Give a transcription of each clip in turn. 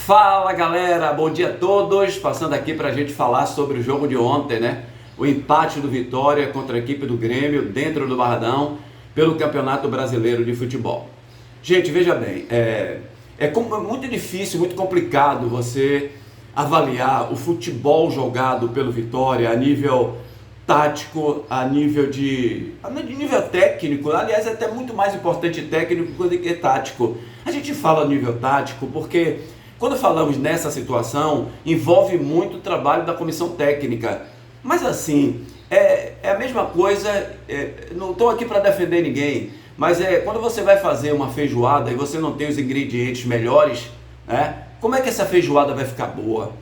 Fala galera, bom dia a todos, passando aqui para a gente falar sobre o jogo de ontem, né? O empate do Vitória contra a equipe do Grêmio dentro do Barradão pelo Campeonato Brasileiro de Futebol. Gente, veja bem, é muito difícil, muito complicado você avaliar o futebol jogado pelo Vitória a nível tático, a nível de nível técnico. Aliás, é até muito mais importante técnico do que tático. A gente fala nível tático porque quando falamos nessa situação, envolve muito o trabalho da comissão técnica. Mas assim, é a mesma coisa, não estou aqui para defender ninguém, mas quando você vai fazer uma feijoada e você não tem os ingredientes melhores, né, como é que essa feijoada vai ficar boa?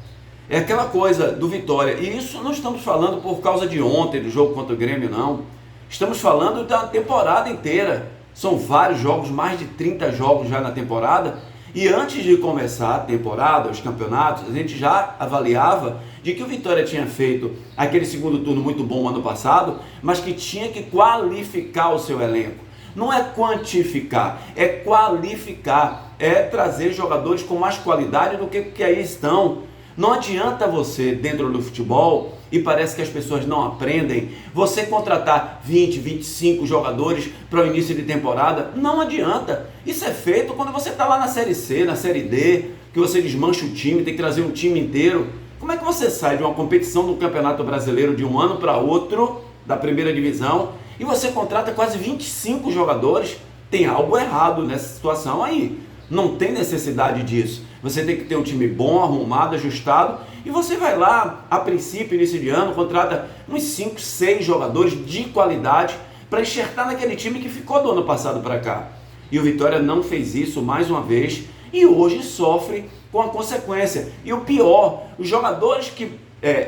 É aquela coisa do Vitória, e isso não estamos falando por causa de ontem, do jogo contra o Grêmio, não. Estamos falando da temporada inteira. São vários jogos, mais de 30 jogos já na temporada. E antes de começar a temporada, os campeonatos, a gente já avaliava de que o Vitória tinha feito aquele segundo turno muito bom ano passado, mas que tinha que qualificar o seu elenco. Não é quantificar, é qualificar, é trazer jogadores com mais qualidade do que aí estão. Não adianta você, dentro do futebol, e parece que as pessoas não aprendem, você contratar 20, 25 jogadores para o início de temporada. Não adianta. Isso é feito quando você está lá na Série C, na Série D, que você desmancha o time, tem que trazer um time inteiro. Como é que você sai de uma competição do Campeonato Brasileiro de um ano para outro, da primeira divisão, e você contrata quase 25 jogadores? Tem algo errado nessa situação aí. Não tem necessidade disso. Você tem que ter um time bom, arrumado, ajustado, e você vai lá, a princípio, início de ano, contrata uns 5, 6 jogadores de qualidade para enxertar naquele time que ficou do ano passado para cá. E o Vitória não fez isso mais uma vez e hoje sofre com a consequência. E o pior, os jogadores que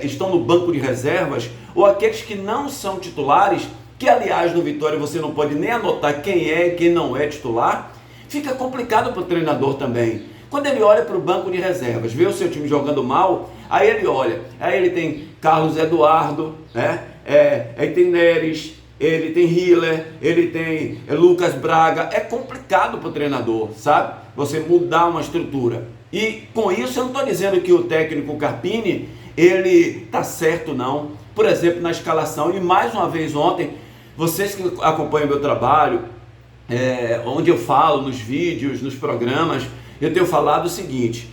estão no banco de reservas ou aqueles que não são titulares, que aliás no Vitória você não pode nem anotar quem é e quem não é titular, fica complicado para o treinador também. Quando ele olha para o banco de reservas, vê o seu time jogando mal, aí ele olha, aí ele tem Carlos Eduardo, né? Aí tem Neres, ele tem Hiller, ele tem Lucas Braga. É complicado para o treinador, sabe? Você mudar uma estrutura. E com isso eu não estou dizendo que o técnico Carpini, ele está certo não. Por exemplo, na escalação, e mais uma vez ontem, vocês que acompanham o meu trabalho, onde eu falo nos vídeos, nos programas, eu tenho falado o seguinte,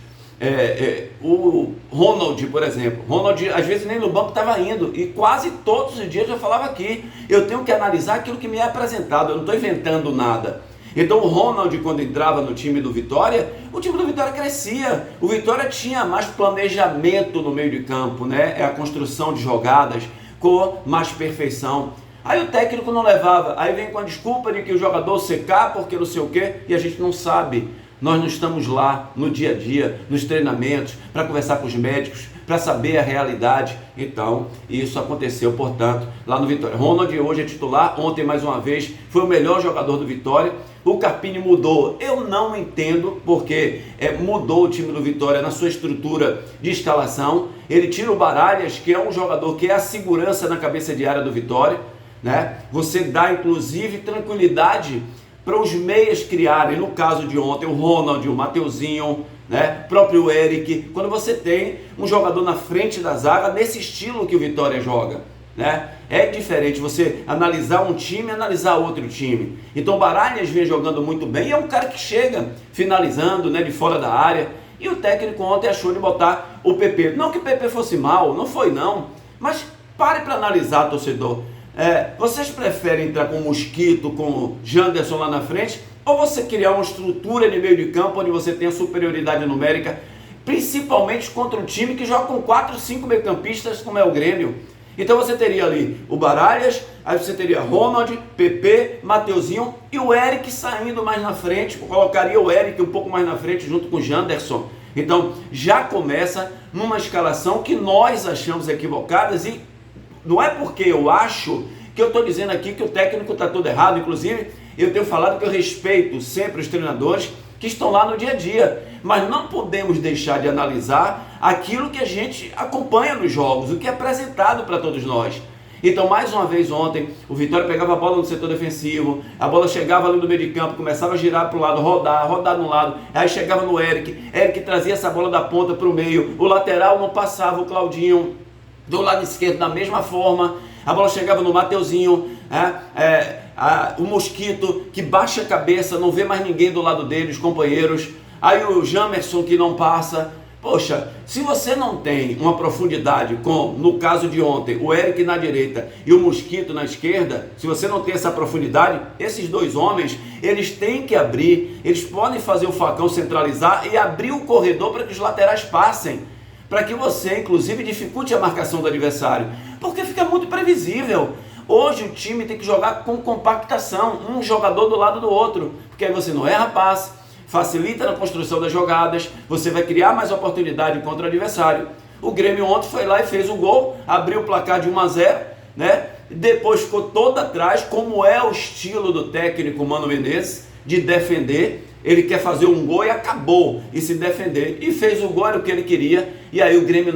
o Ronald, por exemplo, Ronald às vezes nem no banco estava indo, e quase todos os dias eu falava aqui, eu tenho que analisar aquilo que me é apresentado, eu não estou inventando nada. Então o Ronald, quando entrava no time do Vitória, o time do Vitória crescia, o Vitória tinha mais planejamento no meio de campo, né? A construção de jogadas com mais perfeição. Aí o técnico não levava, aí vem com a desculpa de que o jogador secar porque não sei o quê, e a gente não sabe. Nós não estamos lá no dia a dia, nos treinamentos, para conversar com os médicos, para saber a realidade. Então, isso aconteceu, portanto, lá no Vitória. Ronald hoje é titular, ontem mais uma vez foi o melhor jogador do Vitória. O Carpini mudou, eu não entendo porque mudou o time do Vitória na sua estrutura de escalação. Ele tira o Baralhas, que é um jogador que é a segurança na cabeça de área do Vitória, né? Você dá inclusive tranquilidade para os meias criarem, no caso de ontem, o Ronald, o Mateuzinho, né? Próprio Eric, quando você tem um jogador na frente da zaga, nesse estilo que o Vitória joga, né? É diferente você analisar um time e analisar outro time. Então o Baralhas vem jogando muito bem, e é um cara que chega finalizando, né, de fora da área, e o técnico ontem achou de botar o PP. Não que o PP fosse mal, não foi não, mas pare para analisar, torcedor. Vocês preferem entrar com o Mosquito, com o Janderson lá na frente, ou você criar uma estrutura de meio de campo onde você tem a superioridade numérica, principalmente contra um time que joga com 4, 5 meio-campistas como é o Grêmio? Então você teria ali o Baralhas, aí você teria Ronald, PP, Mateuzinho e o Eric saindo mais na frente. Eu colocaria o Eric um pouco mais na frente junto com o Janderson. Então já começa numa escalação que nós achamos equivocadas, e não é porque eu acho que eu estou dizendo aqui que o técnico está todo errado. Inclusive, eu tenho falado que eu respeito sempre os treinadores que estão lá no dia a dia, mas não podemos deixar de analisar aquilo que a gente acompanha nos jogos, o que é apresentado para todos nós. Então, mais uma vez ontem, o Vitória pegava a bola no setor defensivo, a bola chegava ali no meio de campo, começava a girar para o lado, rodar no lado, aí chegava no Eric trazia essa bola da ponta para o meio, o lateral não passava, o Claudinho do lado esquerdo da mesma forma, a bola chegava no Mateuzinho, o Mosquito que baixa a cabeça, não vê mais ninguém do lado dele, os companheiros, aí o Jamerson que não passa. Poxa, se você não tem uma profundidade com, no caso de ontem, o Eric na direita e o Mosquito na esquerda, se você não tem essa profundidade, esses dois homens, eles têm que abrir, eles podem fazer o facão centralizar e abrir o corredor para que os laterais passem, para que você, inclusive, dificulte a marcação do adversário, porque fica muito previsível. Hoje o time tem que jogar com compactação, um jogador do lado do outro, porque aí você não erra passe, facilita na construção das jogadas, você vai criar mais oportunidade contra o adversário. O Grêmio ontem foi lá e fez o gol, abriu o placar de 1-0, né? Depois ficou todo atrás, como é o estilo do técnico Mano Menezes, de defender. Ele quer fazer um gol e acabou, e se defender. E fez o gol, era o que ele queria, e aí o Grêmio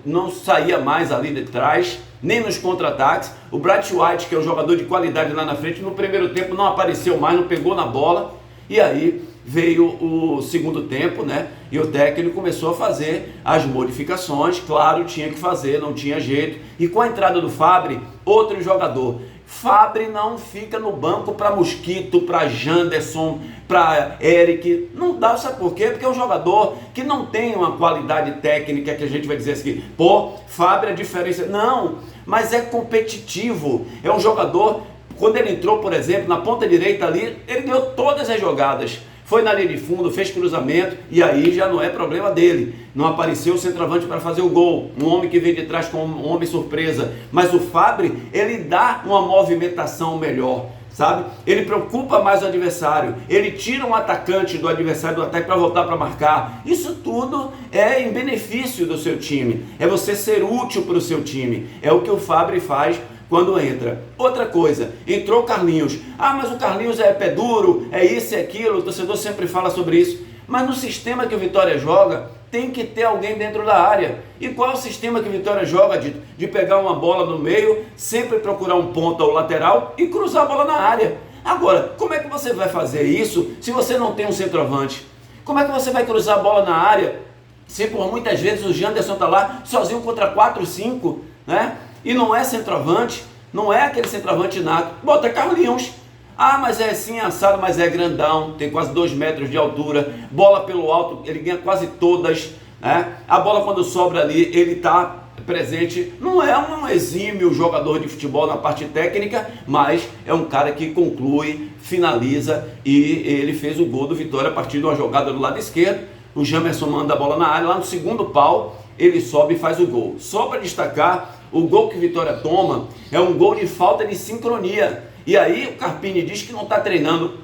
não saía mais ali de trás, nem nos contra-ataques. O Bright White, que é um jogador de qualidade lá na frente, no primeiro tempo não apareceu mais, não pegou na bola, e aí veio o segundo tempo, né? E o técnico começou a fazer as modificações, claro, tinha que fazer, não tinha jeito. E com a entrada do Fabri, outro jogador. Fabri não fica no banco para Mosquito, para Janderson, para Eric. Não dá, sabe por quê? Porque é um jogador que não tem uma qualidade técnica que a gente vai dizer assim, pô, Fabri é diferença. Não, mas é competitivo. É um jogador, quando ele entrou, por exemplo, na ponta direita ali, ele ganhou todas as jogadas. Foi na linha de fundo, fez cruzamento, e aí já não é problema dele. Não apareceu o centroavante para fazer o gol, um homem que vem de trás com um homem surpresa. Mas o Fabri, ele dá uma movimentação melhor, sabe? Ele preocupa mais o adversário, ele tira um atacante do adversário do ataque para voltar para marcar. Isso tudo é em benefício do seu time, é você ser útil para o seu time. É o que o Fabri faz quando entra. Outra coisa, entrou o Carlinhos. Ah, mas o Carlinhos é pé duro, é isso e aquilo, o torcedor sempre fala sobre isso. Mas no sistema que o Vitória joga, tem que ter alguém dentro da área. E qual é o sistema que o Vitória joga? De pegar uma bola no meio, sempre procurar um ponta ou lateral e cruzar a bola na área. Agora, como é que você vai fazer isso se você não tem um centroavante? Como é que você vai cruzar a bola na área se por muitas vezes o Janderson está lá sozinho contra 4, 5, né? E não é centroavante, não é aquele centroavante nato. Bota Carlinhos. Ah, mas é assim assado, mas é grandão, tem quase 2 metros de altura, bola pelo alto, ele ganha quase todas, né? A bola quando sobra ali, ele está presente. Não é um exímio jogador de futebol na parte técnica, mas é um cara que conclui, finaliza, e ele fez o gol do Vitória a partir de uma jogada do lado esquerdo. O Jamerson manda a bola na área, lá no segundo pau, ele sobe e faz o gol. Só para destacar, o gol que o Vitória toma é um gol de falta de sincronia. E aí o Carpini diz que não está treinando.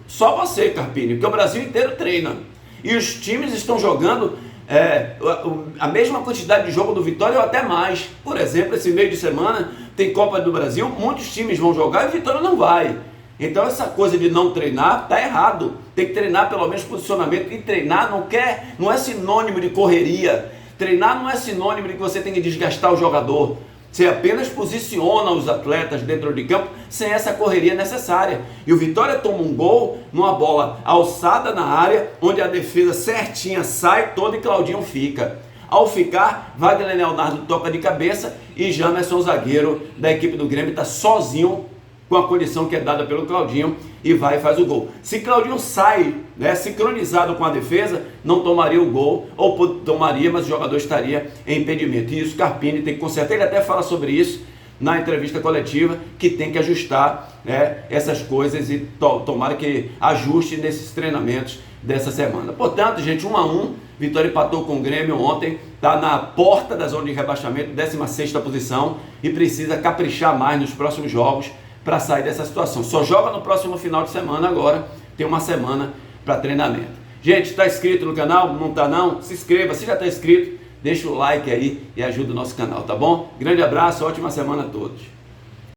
Só você, Carpini, porque o Brasil inteiro treina. E os times estão jogando a mesma quantidade de jogo do Vitória ou até mais. Por exemplo, esse meio de semana tem Copa do Brasil, muitos times vão jogar e o Vitória não vai. Então essa coisa de não treinar está errado. Tem que treinar pelo menos posicionamento. E treinar não é sinônimo de correria. Treinar não é sinônimo de que você tem que desgastar o jogador. Você apenas posiciona os atletas dentro de campo sem essa correria necessária. E o Vitória toma um gol numa bola alçada na área, onde a defesa certinha sai toda e Claudinho fica. Ao ficar, Wagner Leonardo toca de cabeça e Jamerson, zagueiro da equipe do Grêmio, está sozinho com a condição que é dada pelo Claudinho e vai e faz o gol. Se Claudinho sai, né, sincronizado com a defesa, não tomaria o gol, ou tomaria, mas o jogador estaria em impedimento. E isso Carpini tem que consertar. Ele até fala sobre isso na entrevista coletiva, que tem que ajustar, né, essas coisas e tomara que ajuste nesses treinamentos dessa semana. Portanto, gente, 1-1, Vitória empatou com o Grêmio ontem, está na porta da zona de rebaixamento, 16ª posição, e precisa caprichar mais nos próximos jogos para sair dessa situação. Só joga no próximo final de semana agora, tem uma semana para treinamento. Gente, está inscrito no canal? Não está não? Se inscreva, se já está inscrito, deixa o like aí e ajuda o nosso canal, tá bom? Grande abraço, ótima semana a todos.